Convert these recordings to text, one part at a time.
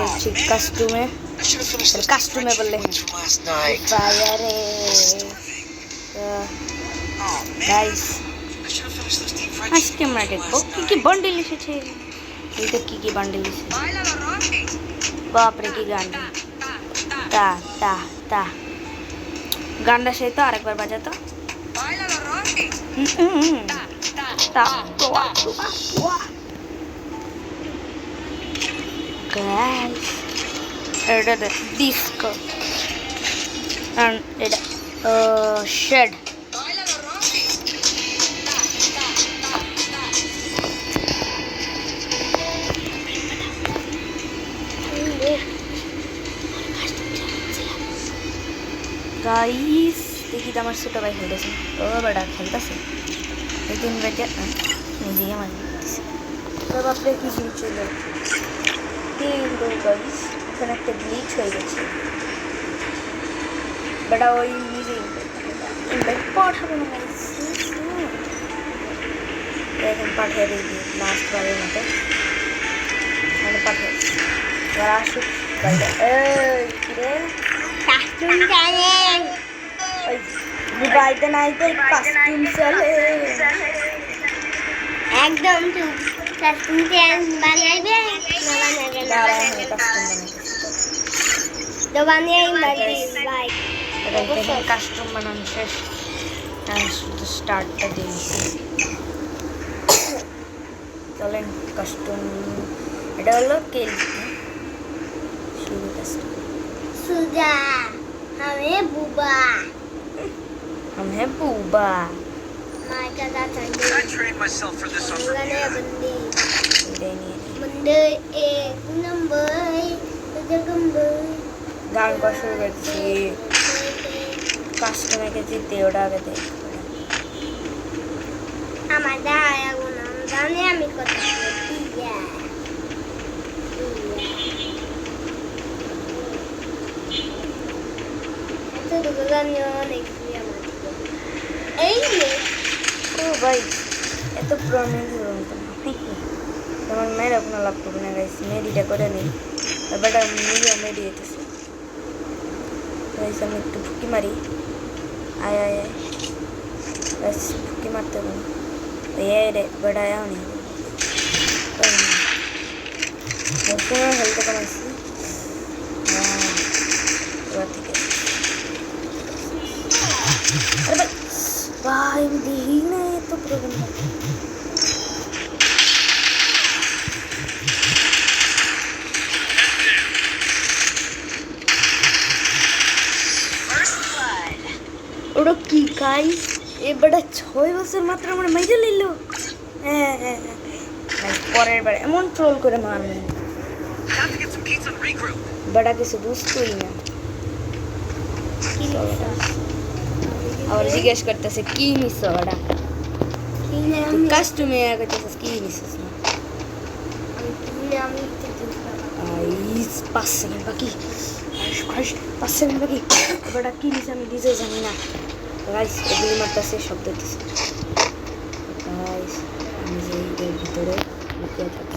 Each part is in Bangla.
বলছি কাস্টমে বললে বাজারে গাইস আজকে আমরা দেখবো কি কি বান্ডিল এসেছে। এইটা কি কি বান্ডিল এসেছে, বাপরে কি গান, তা তা তা গানটা সেই তো আরেকবার বাজাতো। Guys, এটা ডিস্কো and এটা shed. গাইস দেখি তো আমার ছোট ভাই খেলতেছে, ও বড় খেলতেছে এই তিন বেজে নিজেই আমার তো বাপরে কি জিনিস ছিল কিন্তু গাইস এখানে একটা গ্লিচ হয়ে গেছে, বেটা ওই নিজে ইনভাইট পাঠাবো না গাইস, এখন পাঠিয়ে দিই লাস্ট বারের মতো মানে পাঠিয়ে এবার আসুক গাইডা। এই কিরে কাস্টম জানে ওই মোবাইলটা নাই তো কাস্টম চলে একদম তো কাস্টম বানাইবে না বানাবে না কাস্টম তো বানিয়ে বাড়ি ভাই এটা কাস্টম বানানো শেষ আর শুধু স্টার্টটা দিই। চলেন কাস্টম এটা হলো কেল শুরু কাস্টম সুজা हमें बुबा माय का दादा I trained myself for this on बंदे एक नंबर जगंबर गान को शुरू करते कस्टमर के जीते उड़ा के दे हमारा आया वो नाम जाने हमें को दिया तो दुकान में किया ओ भाई ये तो पुराने लोग तो मैं अपना लैपटॉप में गाइस मेडिटा करे नहीं बड़ा मीडिया मेडिएट से गाइस हम एक फुकी मारी आया आया बस फुकी मारते हो ये रे बड़ा आया नहीं तो हेल्थ का मसी हां ठीक है अरे भाई देखी ना ये तो प्रोग्राम ওটা কি গাইস এ বড় 6 বছর মাত্র আমরা মেজে নিলো হ্যাঁ পরের বার এমন ট্রোল করে মারবে বড় কিছু বুঝতোই না और जिज्ञास करतेছে কি নিছো ওটা কি নাম কাস্টমে করতেছে কি নিছিস না আমি আইস 5 সেকেন্ড বাকি আইস 5 সেকেন্ড বাকি ওটা কি নিছে আমি নিজে জানি না গাইস এগুলি মারতেছে শব্দ দিছে গাইস আমি এই ভিতরে লুকিয়ে থাকি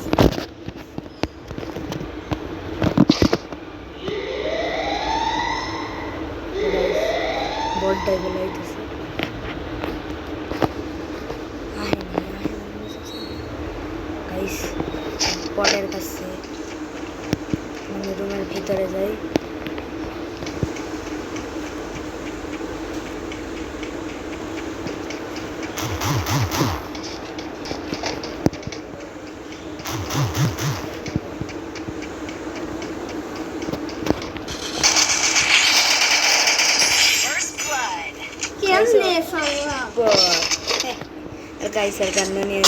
बहुत डेवलप है गाइस परेर কাছে মানে রুমের ভিতরে যাই गाइस यार गन्ना नहीं है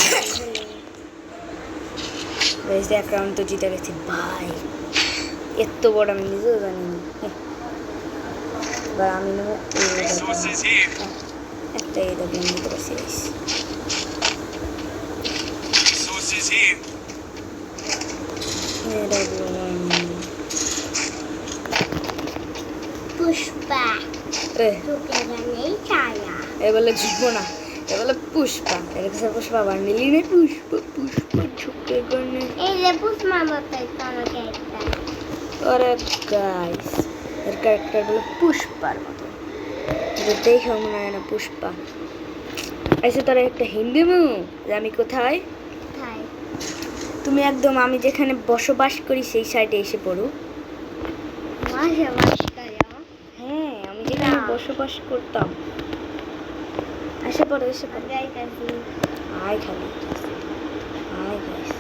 वैसे अकाउंट तो जीता गए भाई ये तो बड़ा मैं नहीं जानी बड़ा मैं ना একটা এই দেখেন নিতে পারছি গাইস রিসোর্সেস হিয়ার এটা পুষ্পা তোকে জানেই ছায়া এ বলে ঝুঁকবো না এ বলে পুষ্পা এর কাছে পুষ্পা বান্ডিলি নে পুষ্পা পুষ্পা ঝুঁকে গনে এই যে পুষ্পা মামাটা আমাকে একটা আরে গাইস এর ক্যারেক্টার হলো পুষ্পার মতো, এটা দেখে মনে হয় না পুষ্পা। আচ্ছা তোর একটা হিন্দি মুভি যে আমি কোথায়, তুমি একদম আমি যেখানে বসবাস করি সেই সাইডে এসে পড়ো। হ্যাঁ আমি যেখানে বসবাস করতাম, এসে পড়ো এসে পড়ো। আয় খালি আয় গাইস,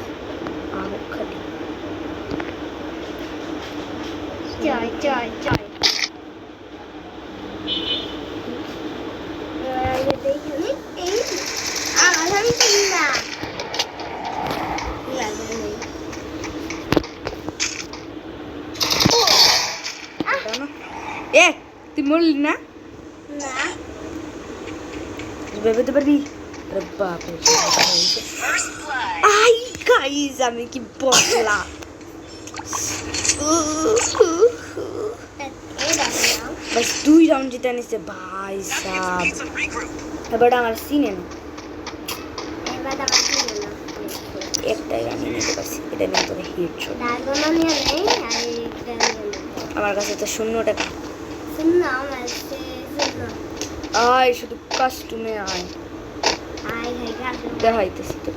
আয় খালি এ তুই মরলি না ভেবে পারবি? আরে বাপরে আই গাইস আমি কি বললা, বাস 2 রাউন্ড জিতে নিছে ভাই সাব। এবার আমার সিনে না একটাই রান নিতে পারছি, এটা নিয়ে তোকে হিট শট। আমার কাছে তো 0 টাকা। আয় শুধু কাস্টমে আয় দেখাইতেছি তো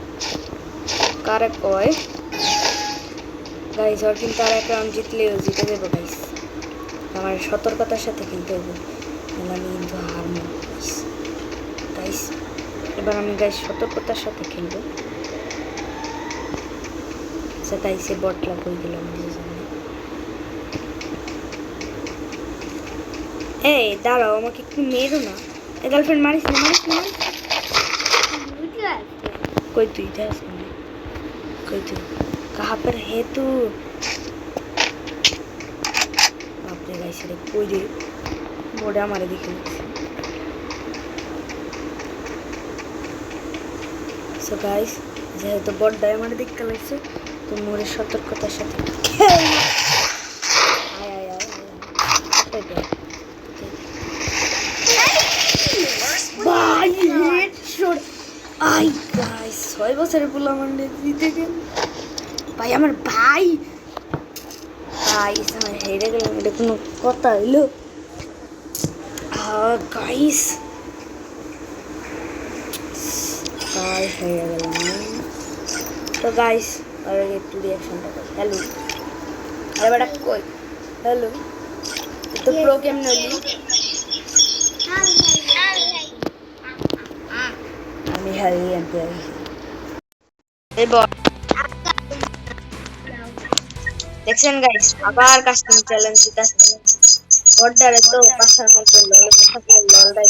কারে কয় গাইস। আর কিন্তু আর এক রাউন্ড জিতলেও জিতে দেবো গাইস, আমার সতর্কতার সাথে খেলতে হবে, আমি কিন্তু হারবো গাইস। এবার আমি গাইস সতর্কতার সাথে খেলবো। তাই সে বটলা কই গেল আমাদের সামনে। এই দাঁড়াও আমাকে একটু মেরো না, গার্লফ্রেন্ড মারিস না মারিস না। কই তুই যাস না, কই তুই কাহা पर है तू? বাপরে গাইস রে কই রে বড় আমারে দেখে নিচ্ছে। সো গাইস যেহেতু বড়টাই আমারে দেখতে লাগছে তো মোরে সতর্কতার সাথে ভাই হেডশট। আই গাইস 6 বছরের পোলা মান্ডে জিতে গেল ভাই আমার ভাই। গাইস আমার হেরে গেলাম, এটা কোনো কথা হইলো? গাইস ভাই হেরে গেলাম। তো গাইস আর একটু রিঅ্যাকশনটা করি। হ্যালো আরে বেটা কই হ্যালো তো প্রো গেম নলি আমি হারিয়ে আনতে আসি। এবার দেখছেন গাইস আবার কাস্টম চ্যালেঞ্জ দিতেছে অর্ডারে তো পাশার মতো লল থাকে লল দাই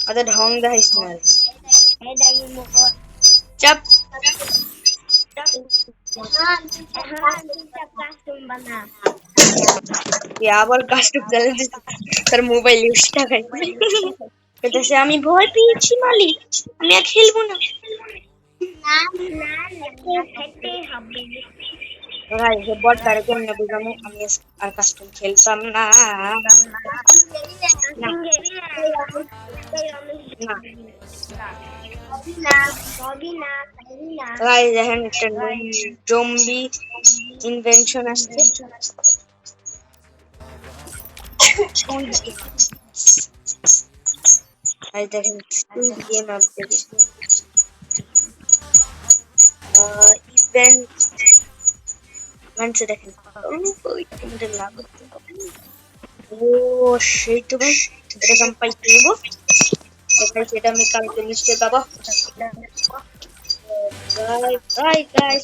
আরে ঢং দেখাইস না চাপ আবার কাস্টম চ্যালেঞ্জ তার মোবাইল ইউজটা খাই এটা সে আমি ভয় পেয়েছি মালিক আমি আর খেলবো না। ভাই যে বট দাঁড়ে কেমনে বুঝামো আমি আর কাস্টম খেলতাম না। ভাই দেখেন একটা জম্বি ইনভেনশন আসছে। ভাই দেখেন গেম আপডেট ইভেন্ট ইভেন্টস দেখেন ও সেই তো ভাই এটা দাম পাইতে নেবো দেখাই সেটা আমি কালকে নিশ্চয় পাবো। Bye bye guys